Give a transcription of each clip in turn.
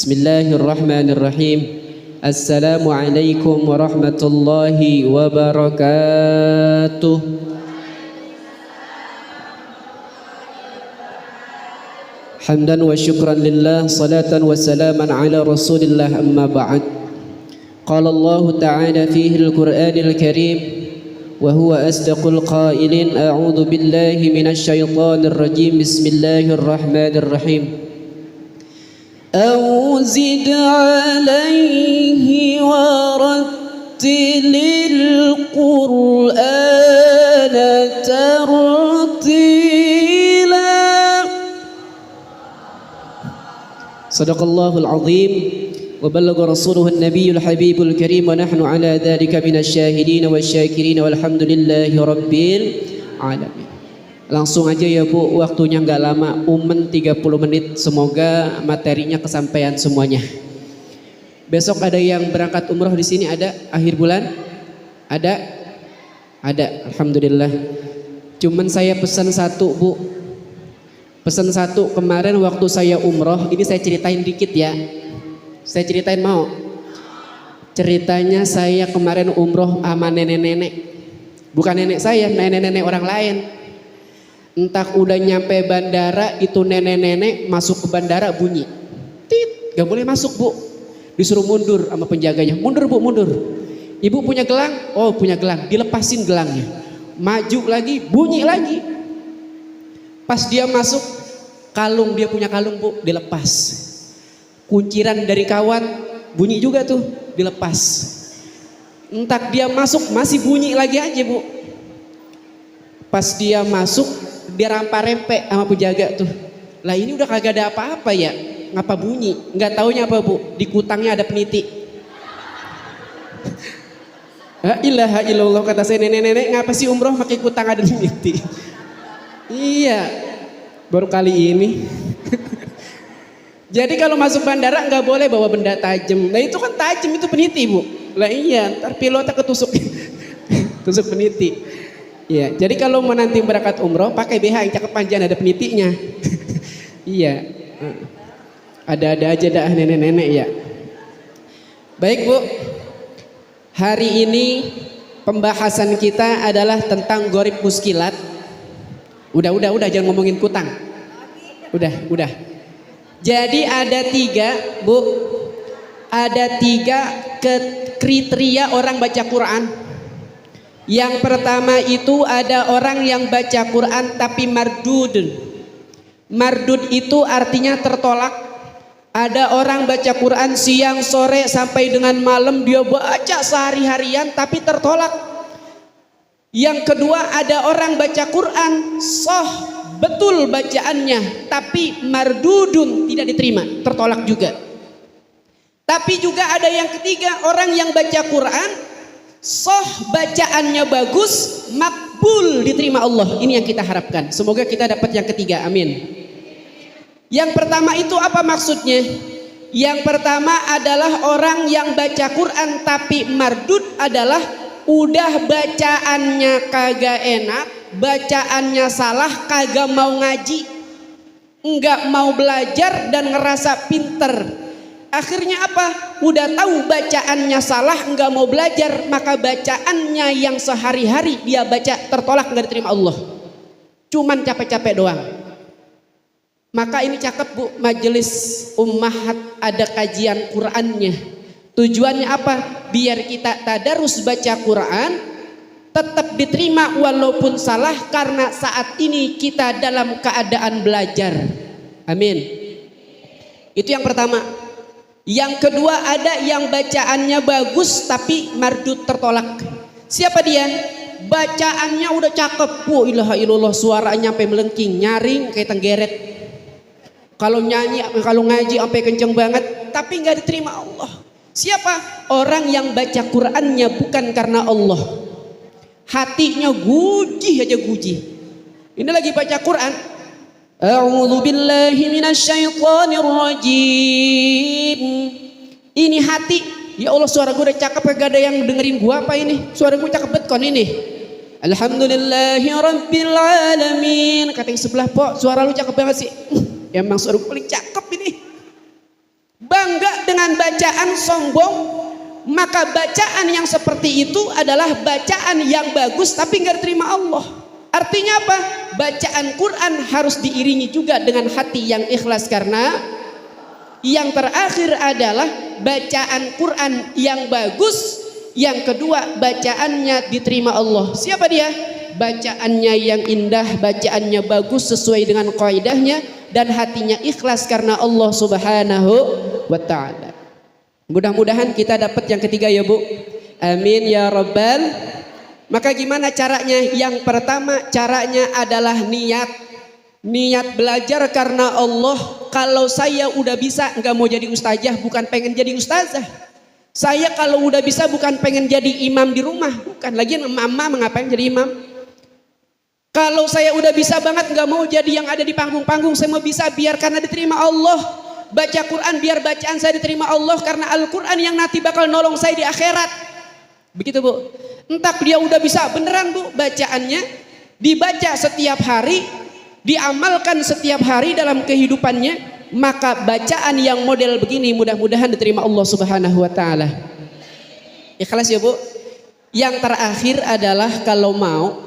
Bismillahirrahmanirrahim. Assalamualaikum warahmatullahi wabarakatuh. Hamdan wa syukran lillah, salatan wa salaman ala rasulillah, amma ba'd. Qala Allah ta'ala fihi al-Qur'anil karim wa huwa asdaqul qailin. A'udzu billahi minasy syaithanir rajim. Bismillahirrahmanirrahim. أو زد عليه ورتل القرآن ترتيلا. صدق الله العظيم وبلغ رسوله النبي الحبيب الكريم ونحن على ذلك من الشاهدين والشاكرين والحمد لله رب العالمين. Langsung aja ya Bu, waktunya nggak lama, 30 menit. Semoga materinya kesampaian semuanya. Besok ada yang berangkat umroh di sini, ada akhir bulan? Ada, alhamdulillah. Cuman saya pesan satu Bu, pesan satu. Kemarin waktu saya umroh, ini saya ceritain dikit ya. Saya ceritain mau? Ceritanya saya kemarin umroh sama nenek-nenek. Bukan nenek saya, nenek-nenek orang lain. Entah udah nyampe bandara, itu nenek-nenek masuk ke bandara bunyi tit, gak boleh masuk Bu, disuruh mundur sama penjaganya. Mundur Bu, mundur. Ibu punya gelang? Oh punya gelang, dilepasin gelangnya. Maju lagi, bunyi lagi. Pas dia masuk, kalung, dia punya kalung Bu, dilepas. Kunciran dari kawan, bunyi juga tuh, dilepas. Entah dia masuk, masih bunyi lagi aja Bu. Pas dia masuk, dia rampa-rempe sama penjaga tuh. Lah ini udah kagak ada apa-apa ya, ngapa bunyi? Nggak taunya apa Bu, di kutangnya ada peniti. La ilaha illallah, kata saya, nenek-nenek ngapa sih umroh pakai kutang ada peniti? Iya, baru kali ini. Jadi kalau masuk bandara nggak boleh bawa benda tajam. Nah itu kan tajam, itu peniti Bu. Lah iya, ntar pilotnya ketusuk tusuk peniti. Iya, jadi kalau mau nanti berangkat umroh pakai BH yang cakep panjang ada penitinya. Iya, ada-ada aja dah nenek-nenek ya. Baik Bu, hari ini pembahasan kita adalah tentang gorib muskilat. Udah jangan ngomongin kutang. Udah. Jadi ada 3 Bu, ada 3 kriteria orang baca Quran. Yang pertama itu ada orang yang baca Quran tapi mardud. Mardud itu artinya tertolak. Ada orang baca Quran siang, sore, sampai dengan malam dia baca sehari-harian tapi tertolak. Yang kedua ada orang baca Quran sah betul bacaannya tapi mardudun, tidak diterima, tertolak juga. Tapi juga ada yang ketiga, orang yang baca Quran soh bacaannya bagus, makbul, diterima Allah. Ini yang kita harapkan. Semoga kita dapat yang ketiga, amin. Yang pertama itu apa maksudnya? Yang pertama adalah orang yang baca Quran tapi mardud adalah udah bacaannya kagak enak, bacaannya salah, kagak mau ngaji, enggak mau belajar dan ngerasa pinter. Akhirnya apa? Udah tahu bacaannya salah, enggak mau belajar, maka bacaannya yang sehari-hari dia baca tertolak, enggak diterima Allah. Cuman capek-capek doang. Maka ini cakep Bu, majelis ummahat ada kajian Qur'annya. Tujuannya apa? Biar kita tadarus baca Quran tetap diterima walaupun salah, karena saat ini kita dalam keadaan belajar. Amin. Itu yang pertama. Yang kedua ada yang bacaannya bagus tapi mardud, tertolak. Siapa dia? Bacaannya udah cakep, wa ilaha illallah, suaranya sampai melengking, nyaring kayak tenggeret. Kalau nyanyi, kalau ngaji sampai kenceng banget, tapi nggak diterima Allah. Siapa? Orang yang baca Qur'annya bukan karena Allah. Hatinya guji aja guji. Ini lagi baca Quran. A'udzu billahi minasyaitonir rajim. Ini hati, ya Allah suara gue udah cakep, gak ada yang dengerin gue apa ini? Suara gue cakep banget kon ini. Alhamdulillahi rabbil alamin. Kata yang sebelah, "Pok, suara lu cakep banget sih." Emang suara gue paling cakep ini. Bangga dengan bacaan sombong, maka bacaan yang seperti itu adalah bacaan yang bagus tapi nggak diterima Allah. Artinya apa? Bacaan Quran harus diiringi juga dengan hati yang ikhlas, karena yang terakhir adalah bacaan Quran yang bagus. Yang kedua, bacaannya diterima Allah. Siapa dia? Bacaannya yang indah, bacaannya bagus sesuai dengan kaidahnya, dan hatinya ikhlas karena Allah Subhanahu wa ta'ala. Mudah-mudahan kita dapat yang ketiga ya Bu. Amin ya rabbal. Maka gimana caranya? Yang pertama caranya adalah niat. Niat belajar karena Allah. Kalau saya udah bisa nggak mau jadi ustazah, bukan pengen jadi ustazah. Saya kalau udah bisa bukan pengen jadi imam di rumah, bukan. Lagian mama mengapain jadi imam? Kalau saya udah bisa banget nggak mau jadi yang ada di panggung-panggung, saya mau bisa biar karena diterima Allah. Baca Quran biar bacaan saya diterima Allah, karena Al-Quran yang nanti bakal nolong saya di akhirat. Begitu Bu. Entah dia udah bisa beneran Bu, bacaannya dibaca setiap hari, diamalkan setiap hari dalam kehidupannya, maka bacaan yang model begini mudah-mudahan diterima Allah Subhanahu wa ta'ala. Ikhlas ya Bu. Yang terakhir adalah kalau mau,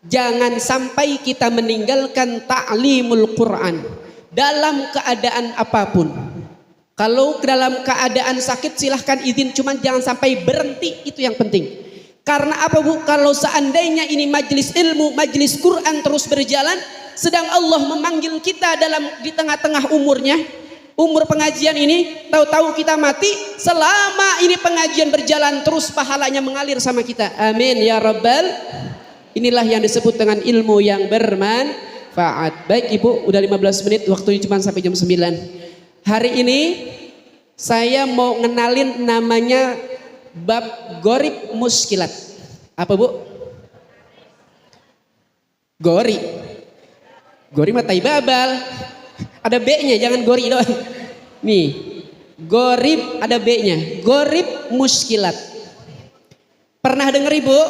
jangan sampai kita meninggalkan ta'limul Quran dalam keadaan apapun. Kalau dalam keadaan sakit silahkan izin, cuman jangan sampai berhenti, itu yang penting. Karena apa Bu? Kalau seandainya ini majelis ilmu, majelis Quran terus berjalan, sedang Allah memanggil kita di tengah-tengah umurnya, umur pengajian ini, tahu-tahu kita mati, selama ini pengajian berjalan terus pahalanya mengalir sama kita. Amin ya rabbal. Inilah yang disebut dengan ilmu yang bermanfaat. Baik Ibu, udah 15 menit, waktunya cuma sampai jam 9. Hari ini saya mau ngenalin namanya bab gorib muskilat. Apa Bu? Gori mah tai babal. Ada B-nya, jangan gori doang. Nih, gorib ada B-nya. Gorib muskilat. Pernah dengar Ibu?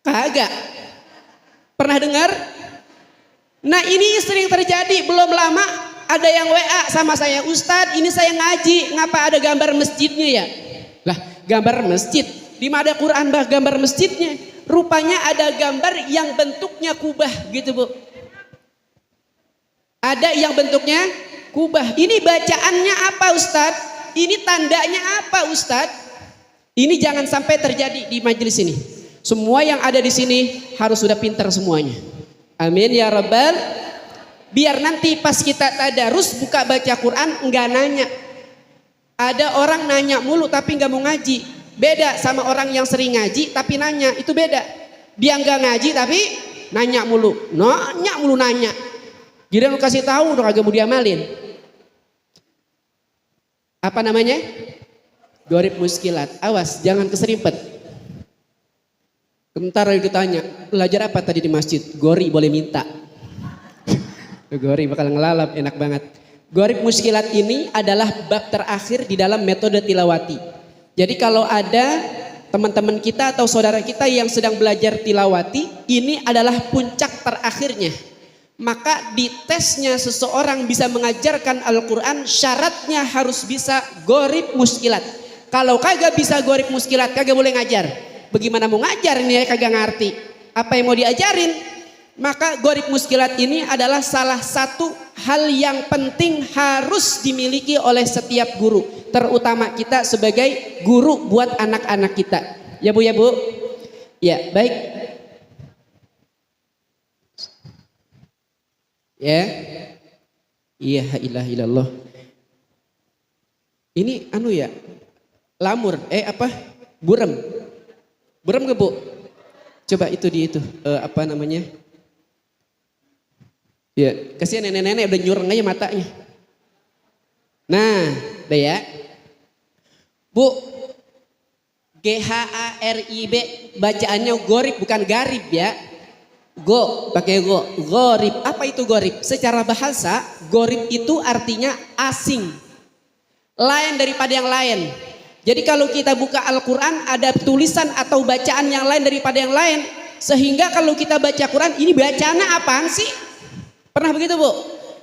Kagak. Pernah dengar? Nah ini sering terjadi. Belum lama ada yang WA sama saya, Ustadz ini saya ngaji, ngapa ada gambar masjidnya ya? Lah gambar masjid? Di mana ada Quran bah gambar masjidnya? Rupanya ada gambar yang bentuknya kubah gitu Bu. Ada yang bentuknya kubah. Ini bacaannya apa Ustadz? Ini tandanya apa Ustadz? Ini jangan sampai terjadi di majelis ini. Semua yang ada di sini harus sudah pintar semuanya. Amin ya rabbal. Biar nanti pas kita tadarus buka baca Quran enggak nanya. Ada orang nanya mulu tapi enggak mau ngaji. Beda sama orang yang sering ngaji tapi nanya, itu beda. Dia enggak ngaji tapi nanya mulu. Nanya. Jadi lu kasih tahu udah kagak mau diamalin. Apa namanya? Gorib muskilat. Awas jangan keserimpet. Bentar lagi ditanya, belajar apa tadi di masjid? Gori boleh minta. Gori bakal ngelalap, enak banget. Gorib muskilat ini adalah bab terakhir di dalam metode tilawati. Jadi kalau ada teman-teman kita atau saudara kita yang sedang belajar tilawati, ini adalah puncak terakhirnya. Maka di tesnya seseorang bisa mengajarkan Al-Quran, syaratnya harus bisa gorib muskilat. Kalau kagak bisa gorib muskilat, kagak boleh ngajar. Bagaimana mau ngajar ini ya kagak ngerti. Apa yang mau diajarin? Maka gorib muskilat ini adalah salah satu hal yang penting harus dimiliki oleh setiap guru. Terutama kita sebagai guru buat anak-anak kita. Ya Bu ya Bu? Ya baik. Ya. Iya ilah ilallah. Ini anu ya. Lamur. Apa? Burem. Burem gak Bu? Coba itu di itu. Apa namanya? Ya, kasihan nenek-nenek udah nyureng aja matanya. Nah, udah ya. Bu, G-H-A-R-I-B bacaannya gorib bukan garib ya. Go, pakai go. Gorib, apa itu gorib? Secara bahasa, gorib itu artinya asing. Lain daripada yang lain. Jadi kalau kita buka Al-Quran ada tulisan atau bacaan yang lain daripada yang lain. Sehingga kalau kita baca Quran, ini bacaannya apaan sih? Pernah begitu Bu?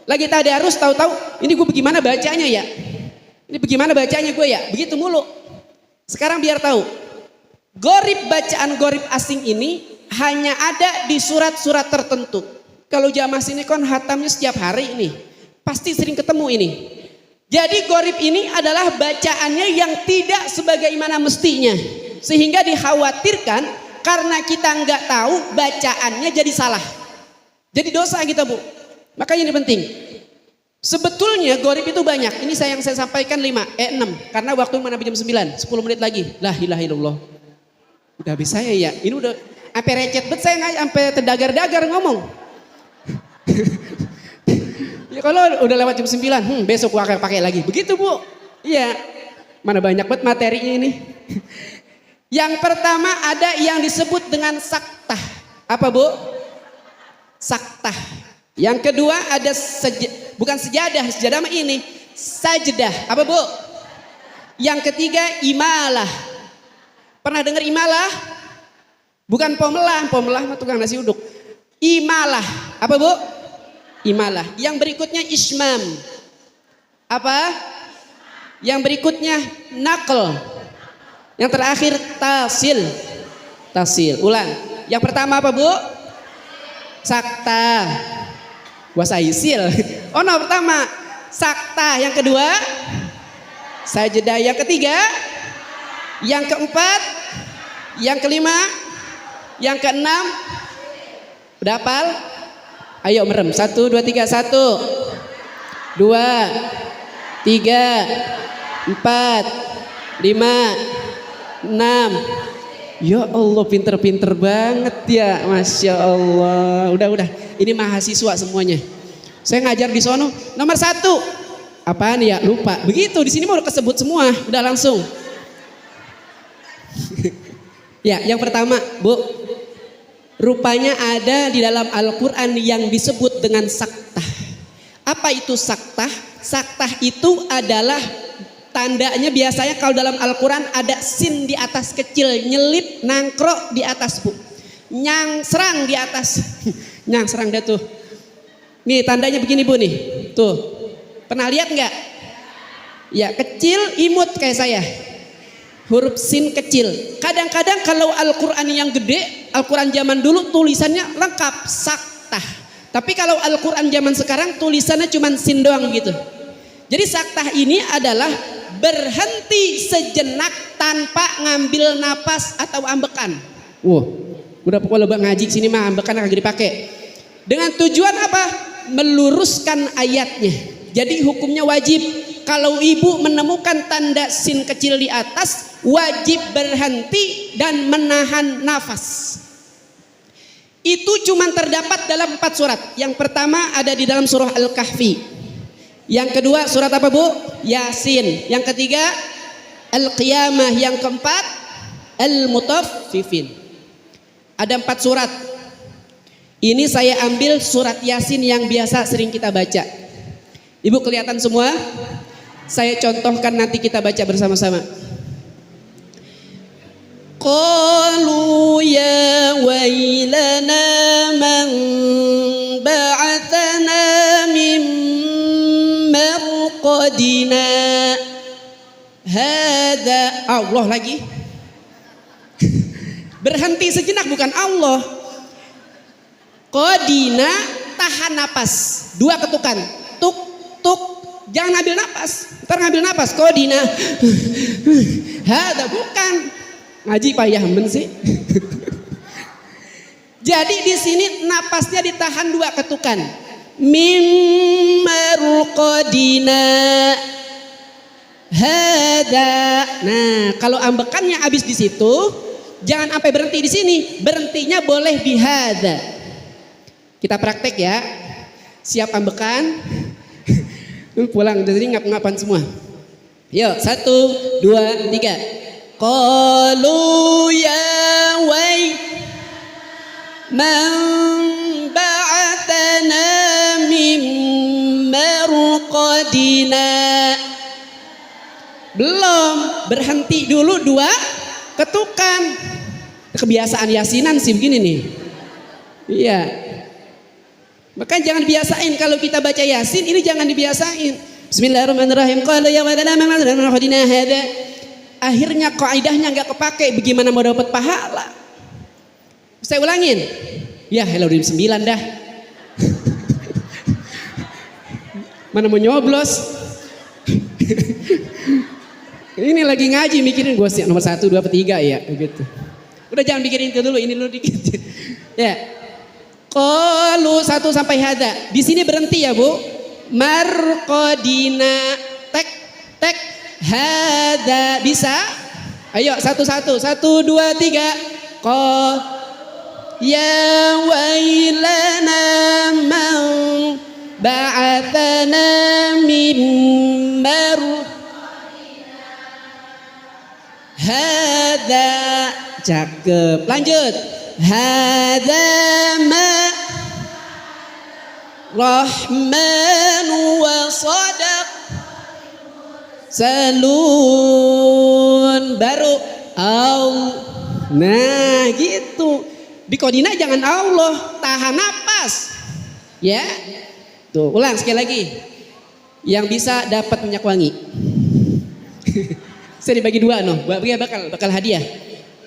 Lagi tadarus tahu-tahu ini gue bagaimana bacanya ya? Ini bagaimana bacanya gue ya? Begitu mulu. Sekarang biar tahu. Gorib, bacaan gorib asing ini hanya ada di surat-surat tertentu. Kalau jamaah sini kan hatamnya setiap hari ini. Pasti sering ketemu ini. Jadi gorib ini adalah bacaannya yang tidak sebagaimana mestinya. Sehingga dikhawatirkan karena kita nggak tahu bacaannya jadi salah. Jadi dosa kita bu. Makanya ini penting. Sebetulnya gorib itu banyak. Ini yang saya sampaikan 6. Karena waktu mana jam 9. 10 menit lagi. La ilaha illallah. Udah habis saya ya. Ini udah sampai recet bet saya nggak sampai terdagar-dagar ngomong. Ya kalau udah lewat jam 9, besok gua akan pakai lagi. Begitu bu. Iya. Mana banyak bet materinya ini. Yang pertama ada yang disebut dengan saktah. Apa bu? Saktah. Yang kedua ada bukan sejadah mah ini. Sajdah. Apa bu? Yang ketiga imalah. Pernah dengar imalah? Bukan pomelah mah tukang nasi uduk. Imalah. Apa bu? Imalah. Yang berikutnya ismam. Apa? Yang berikutnya nakal. Yang terakhir tasil. Tasil. Ulang. Yang pertama apa bu? Sakta. Wasaisil. Oh no, pertama sakta. Yang kedua sajdah. Yang ketiga, yang keempat, yang kelima, yang keenam. Udah hafal? Ayo merem. 1, 2, 3. 1, 2, 3, 4, 5, 6. Ya Allah, pinter-pinter banget ya, Masya Allah. Udah. Ini mahasiswa semuanya. Saya ngajar di sono. Nomor 1. Apaan ya? Lupa. Begitu di sini mau udah kesebut semua. Udah langsung. Ya, yang pertama, Bu. Rupanya ada di dalam Al-Quran yang disebut dengan saktah. Apa itu saktah? Saktah itu adalah tandanya biasanya kalau dalam Al-Quran ada sin di atas kecil, nyelip, nangkrok di atas bu. Nyang serang di atas. Nyang serang dah tuh. Nih tandanya begini bu nih. Tuh. Pernah lihat nggak? Ya kecil imut kayak saya. Huruf sin kecil. Kadang-kadang kalau Al-Quran yang gede, Al-Quran zaman dulu tulisannya lengkap saktah. Tapi kalau Al-Quran zaman sekarang tulisannya cuma sin doang gitu. Jadi saktah ini adalah berhenti sejenak tanpa ngambil napas atau ambekan. Wah, udah pokoknya ngaji sini mah ambekan kagak dipakai. Dengan tujuan apa? Meluruskan ayatnya. Jadi hukumnya wajib. Kalau ibu menemukan tanda sin kecil di atas, wajib berhenti dan menahan nafas. Itu cuma terdapat dalam 4 surat. Yang pertama ada di dalam surah Al-Kahfi. Yang kedua surat apa bu? Yasin. Yang ketiga Al-Qiyamah. Yang keempat Al-Mutaffifin. Ada 4 surat. Ini saya ambil surat Yasin yang biasa sering kita baca. Ibu kelihatan semua? Saya contohkan nanti kita baca bersama-sama. Qalu ya wailana man ba'athana min marqadina hadza. Allah lagi. Berhenti sejenak bukan Allah. Qadina tahan napas. 2 ketukan. Tuk tuk. Jangan ngambil napas. Ntar ngambil napas. Qadina. Hadza bukan. Ngaji payah men sih. Jadi di sini napasnya ditahan 2 ketukan. Mimmarqadina hada. Nah, kalau ambekannya habis di situ, jangan sampai berhenti di sini. Berhentinya boleh di hada. Kita praktek ya. Siap ambekan. Pulang dari ngap-ngapan semua. Yuk, 1, 2, 3. Qalu ya wai man ba'athana min marqadina. Belum, berhenti dulu 2 ketukan. Kebiasaan yasinan sih begini nih. Iya. Maka jangan biasain kalau kita baca Yasin ini jangan dibiasain. Bismillahirrahmanirrahim. Qalu ya wadana man khadina hada. Akhirnya kaidahnya enggak kepake, bagaimana mau dapat pahala? Saya ulangin. Ya, hello 9 dah. Mana mau nyoblos? Ini lagi ngaji mikirin gue sih nomor 1, 2, 3 ya begitu. Udah jangan mikirin itu dulu, ini dulu dikit. Ya. Qalu 1 sampai hada. Di sini berhenti ya, Bu. Marqadina tek hada bisa? Ayo 1 1 1 2 3. Ya wailana man ba'athana min hada. Cakep. Lanjut. Hada ma rahmanu wa sadaq salun. Baru nah gitu. Di kodina jangan Allah, tahan napas. Ya. Tuh, ulang sekali lagi. Yang bisa dapat minyak wangi. Saya dibagi 2 noh, bakal hadiah.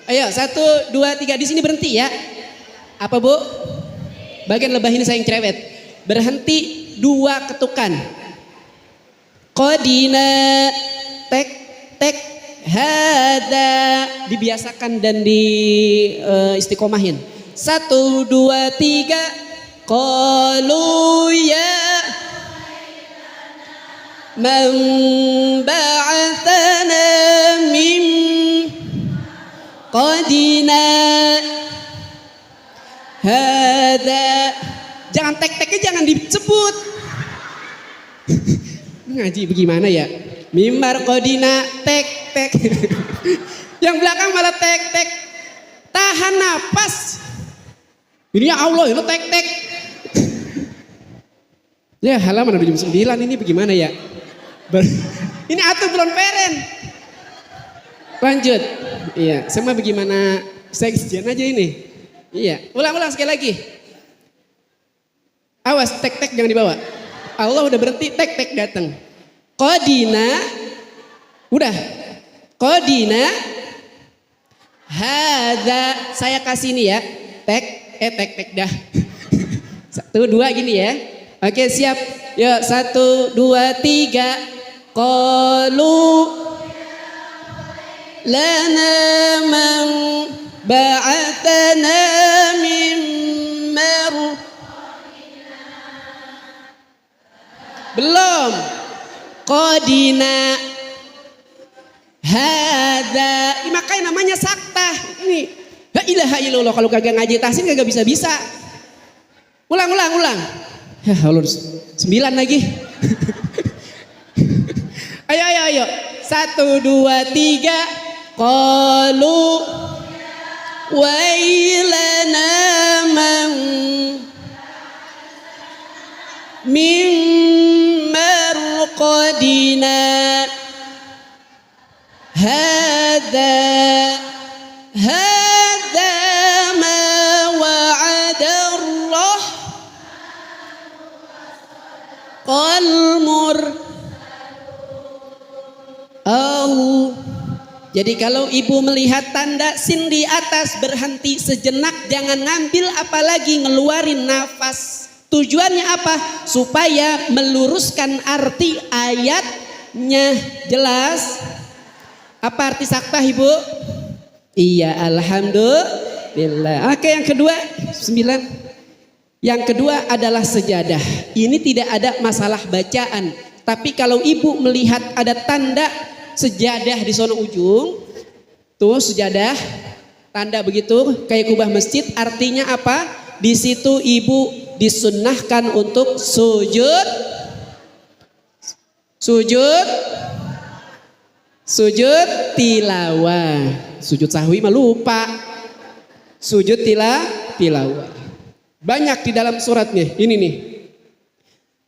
Ayo 1 2 3 di sini berhenti ya. Apa Bu? Bagian lebah ini saya yang cerewet. Berhenti 2 ketukan. Qadina tek hada dibiasakan dan di istiqomahin. 1 2 3. Qalu ya man ba'athana min qadina hada. Jangan tek-teknya jangan disebut. Ngaji bagaimana ya? Mimbar qadina tek. Yang belakang malah tek. Tahan napas. Ini ya Allah, itu tek. Ya halaman udah jam 9 ini bagaimana ya? Ini atuh belum peren. Lanjut. Iya, sama bagaimana seksian aja ini. Iya, ulang sekali lagi. Awas tek jangan dibawa. Allah udah berhenti, tek datang. Qadina udah. Qadina hada saya kasih ini ya. Tek dah. 1 2 gini ya. Oke, siap. Yuk 1 2 3. Qalu lana man ba'athana min belum. Qadina hada. Ini makanya namanya sakta. Ini la ilaha illallah, kalau kagak ngaji tahsin kagak bisa. Ulang. Ya Allah 9 lagi. Ayo. 1 2 3. Qalu wailana man min marqadina hada ma wa'ada Allah qalmur. Jadi kalau ibu melihat tanda sin di atas, berhenti sejenak, jangan ngambil apalagi ngeluarin nafas. Tujuannya apa? Supaya meluruskan arti ayatnya. Jelas? Apa arti sakta ibu? Iya, alhamdulillah. Oke, yang kedua 9. Yang kedua adalah sejadah. Ini tidak ada masalah bacaan. Tapi kalau ibu melihat ada tanda sejadah di sono ujung, tuh sejadah, tanda begitu kayak kubah masjid, artinya apa? Di situ ibu disunnahkan untuk sujud tilawah. Sujud sahwi mah lupa. Sujud tilawah. Banyak di dalam suratnya. Ini nih.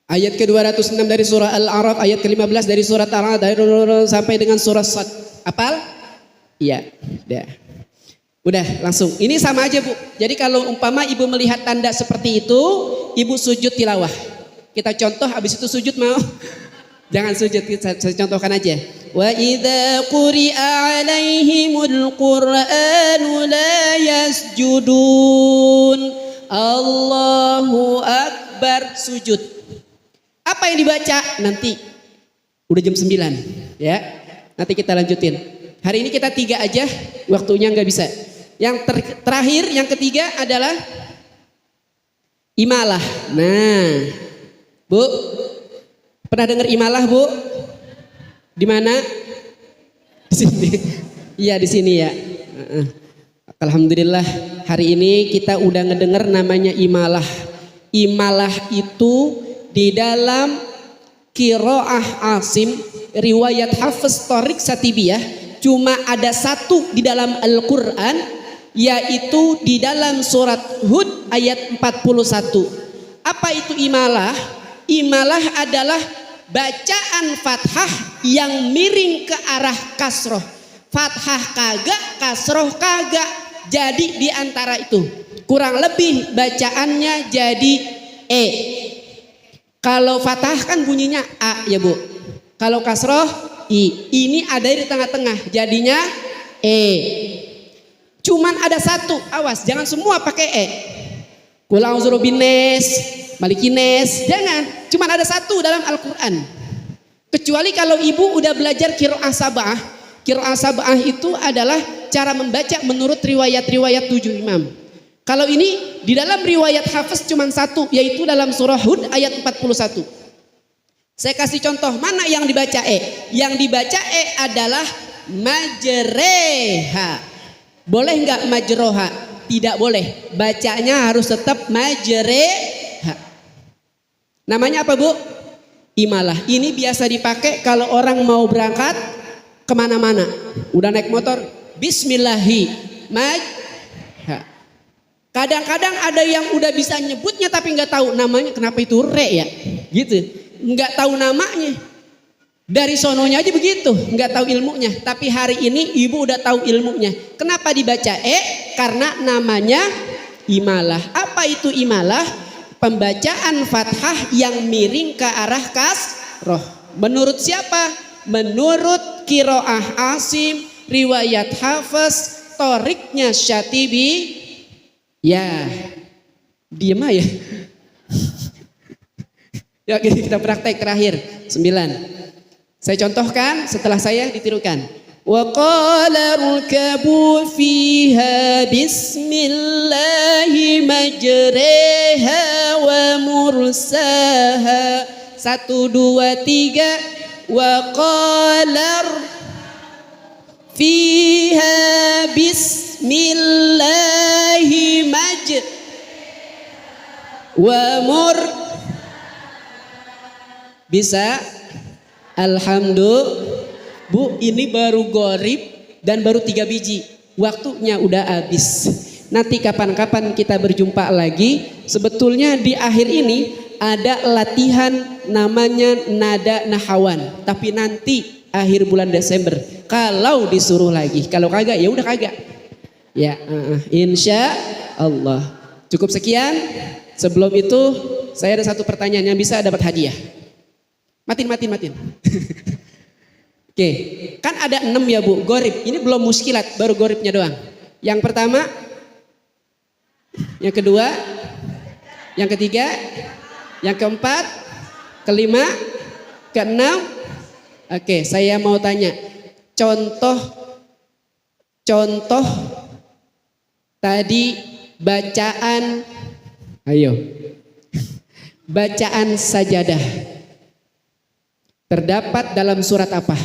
Ayat ke-206 dari surah Al-A'raf, ayat ke-15 dari surat Al-A'raf sampai dengan surah Sad. Apal? Iya, udah langsung. Ini sama aja Bu. Jadi kalau umpama ibu melihat tanda seperti itu, ibu sujud tilawah. Kita contoh habis itu sujud mau Jangan sujud, saya contohkan aja. Wa idza quri'a 'alaihimul Qur'anu la yasjudun. Allahu akbar, sujud. Apa yang dibaca? Nanti udah jam 9 ya. Nanti kita lanjutin. Hari ini kita 3 aja, waktunya nggak bisa. Yang terakhir, yang ketiga adalah imalah. Nah, Bu, pernah dengar imalah, Bu? Di mana? Di sini. Iya, di sini ya. Alhamdulillah, hari ini kita udah ngedenger namanya imalah. Imalah itu di dalam qiraah Asim, riwayat Hafiz Thoriq Satibiyah, cuma ada satu di dalam Al-Quran, yaitu di dalam surat Hud ayat 41. Apa itu imalah? Imalah adalah bacaan fathah yang miring ke arah kasroh. Fathah kagak, kasroh kagak. Jadi di antara itu kurang lebih bacaannya jadi E. Kalau fathah kan bunyinya A ya Bu. Kalau kasroh I. Ini ada di tengah-tengah jadinya E. Cuman ada satu, awas jangan semua pakai E. Qul a'udzu birabbin-nas, Malikin-nas, jangan. Cuman ada satu dalam Al-Quran. Kecuali kalau ibu udah belajar qiraah sab'ah. Qiraah sab'ah itu adalah cara membaca menurut riwayat-riwayat 7 imam. Kalau ini di dalam riwayat Hafiz cuman satu, yaitu dalam surah Hud ayat 41. Saya kasih contoh, mana yang dibaca E? Yang dibaca E adalah majreha. Boleh nggak majroha? Tidak boleh. Bacanya harus tetap majreha. Namanya apa Bu? Imalah. Ini biasa dipakai kalau orang mau berangkat kemana-mana. Udah naik motor, bismillahi majha. Kadang-kadang ada yang udah bisa nyebutnya tapi nggak tahu namanya. Kenapa itu re ya? Gitu. Nggak tahu namanya. Dari sononya aja begitu, nggak tahu ilmunya. Tapi hari ini ibu udah tahu ilmunya. Kenapa dibaca E? Karena namanya imalah. Apa itu imalah? Pembacaan fathah yang miring ke arah kasroh. Menurut siapa? Menurut qiraah Asim, riwayat Hafiz, Thoriqnya Syatibi. Ya, diem aja. Ya, kita praktek terakhir 9. Saya contohkan, setelah saya ditirukan. Wa qala rkabu fiha bismillahi majreha wa mursaha. 1, 2, 3. Wa qala fiha bismillahi majreha wa mur. Bisa? Alhamdulillah. Bu, ini baru gorib dan baru 3 biji. Waktunya udah habis. Nanti kapan-kapan kita berjumpa lagi. Sebetulnya di akhir ini ada latihan namanya nada nahawan. Tapi nanti akhir bulan Desember. Kalau disuruh lagi. Kalau kagak ya udah kagak. Ya, insya Allah. Cukup sekian. Sebelum itu saya ada satu pertanyaan yang bisa dapat hadiah. Matin. Oke, kan ada 6 ya Bu, gorib. Ini belum muskilat, baru goribnya doang. Yang pertama, yang kedua, yang ketiga, yang keempat, kelima, keenam. Oke, saya mau tanya, contoh tadi bacaan, ayo, bacaan sajadah. Terdapat dalam surat apa?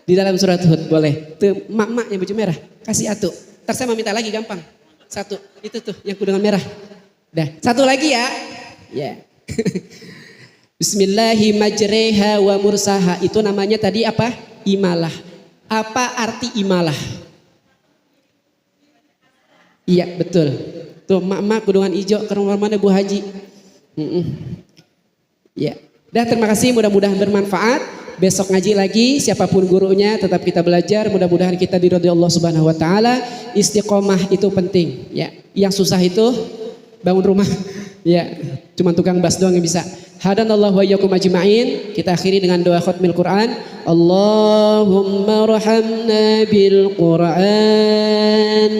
Di dalam surat Hud, boleh. Tuh mak-mak yang baju merah, kasih atu. Ntar saya mau minta lagi gampang. 1, itu tuh yang kudengan merah. Dah, 1 lagi ya. Ya. Bismillahi majreha wa mursaha. Itu namanya tadi apa? Imalah. Apa arti imalah? Iya betul. Tuh mak-mak kudengan hijau ke rumah mana Bu Haji. Ya, dah terima kasih, mudah-mudahan bermanfaat. Besok ngaji lagi, siapapun gurunya tetap kita belajar. Mudah-mudahan kita diridhoi Allah Subhanahu wa taala. Istiqomah itu penting, ya. Yang susah itu bangun rumah. Ya, cuma tukang bas doang yang bisa. Hadanallahu wa iyyakum ajma'in. Kita akhiri dengan doa khatmil Quran. Allahumma rahamna bil Quran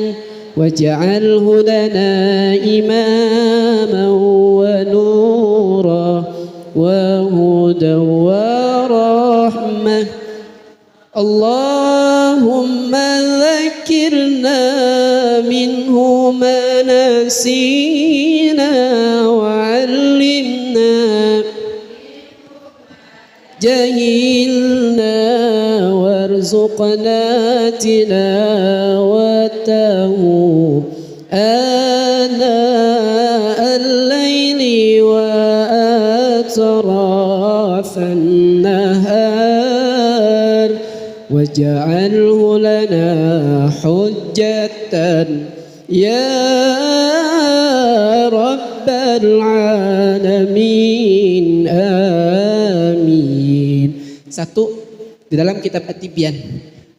waj'alhu lana imaman wa nura wa hudan wa rahmah. Allahumma dhakkirna minhu ma nasina wa 'allimna jahilna warzuqna tilawatahu ana al-laili wa atrafan nahar waj'alhu lana hujjatan ya rabbal alamin. Amin. Satu, di dalam kitab At-Tibyan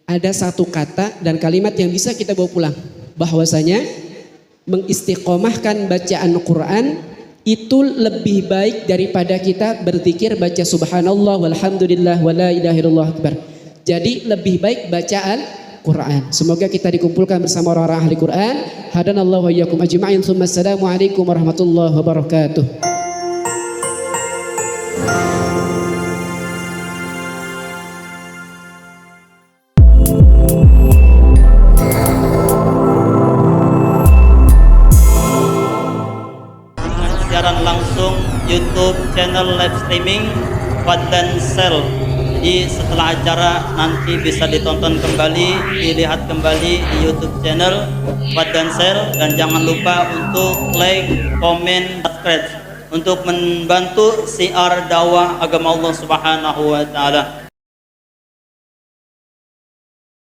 ada satu kata dan kalimat yang bisa kita bawa pulang, bahwasanya mengistiqomahkan bacaan Quran itu lebih baik daripada kita berzikir baca subhanallah walhamdulillah wala ilaha illallah akbar. Jadi lebih baik bacaan Quran. Semoga kita dikumpulkan bersama orang-orang ahli Quran. Hadanallahu wa iyyakum ajma'in. Assalamualaikum warahmatullahi wabarakatuh. Siaran langsung YouTube channel live streaming Fadlan Sel. Jadi setelah acara nanti bisa ditonton kembali, dilihat kembali di YouTube channel Fadlan Sel, dan jangan lupa untuk like, komen, subscribe untuk membantu siar dakwah agama Allah Subhanahu wa taala.